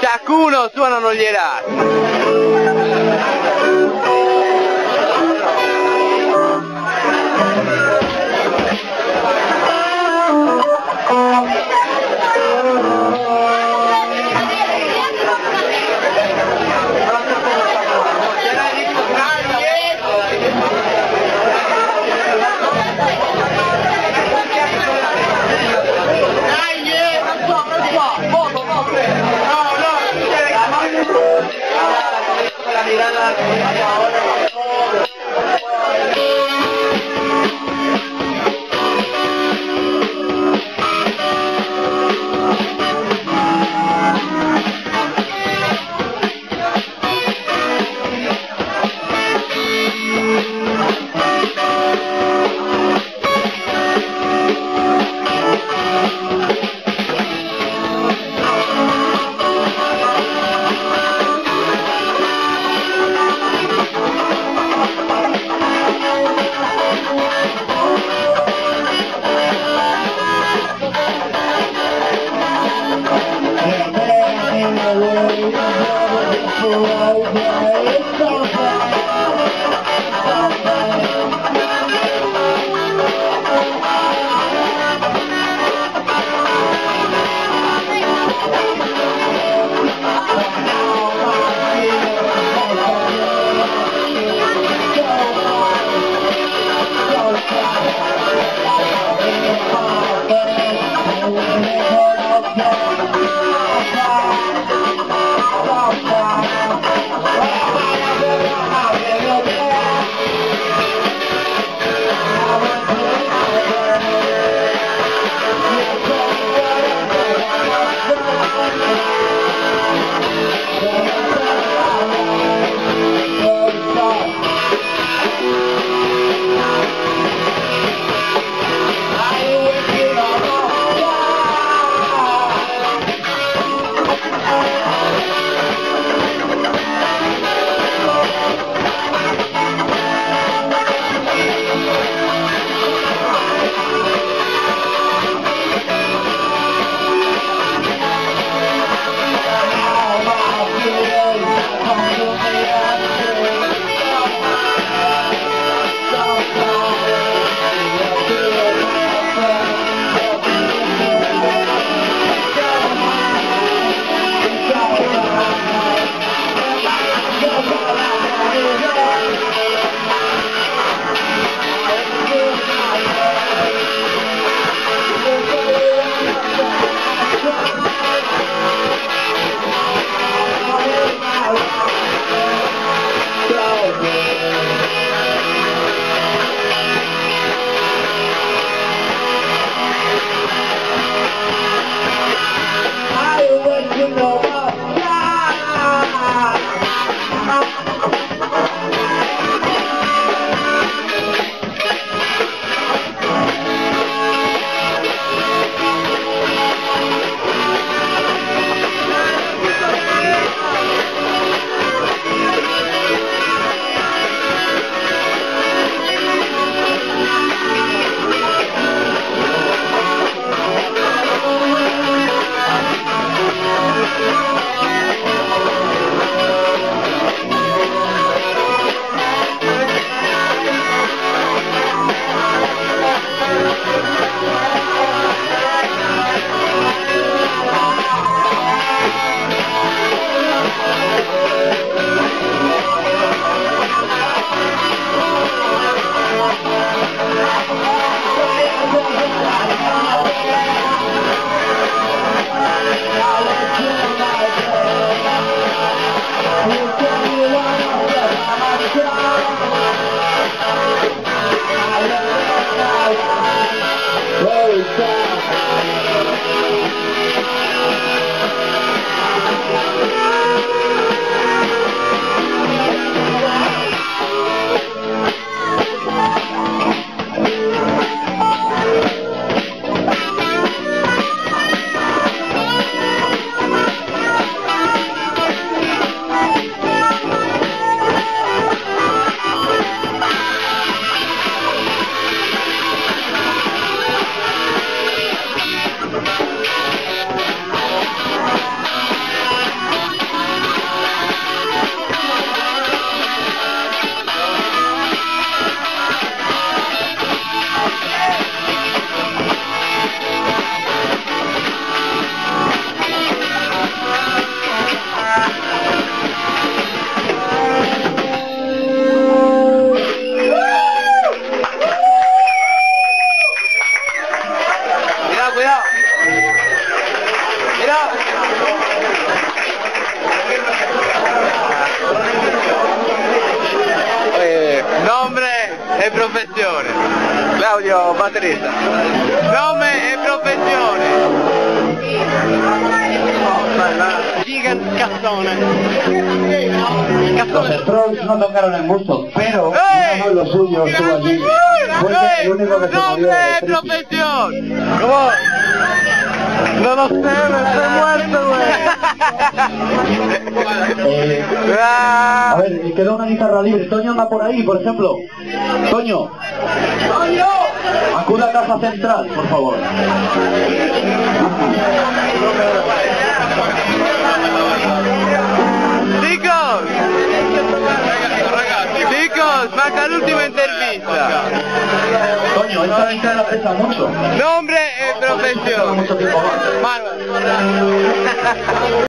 Ciascuno suonano gli Claudio, batterista. Nome e professione. Gigan Cazzone. Los Strokes no tocaron mucho, pero uno de los suyos estuvo allí. Fue el único que se murió Nome de e crisis. professione. ¿Cómo? No lo sé, me estoy muerto, güey. A ver, queda una guitarra libre. Toño anda por ahí, por ejemplo. Toño. Acuda a Casa Central, por favor. Chicos, manca l'ultima intervista. Toño, esta guitarra pesa mucho. Nombre e professione. Mucho tiempo más. Manuel.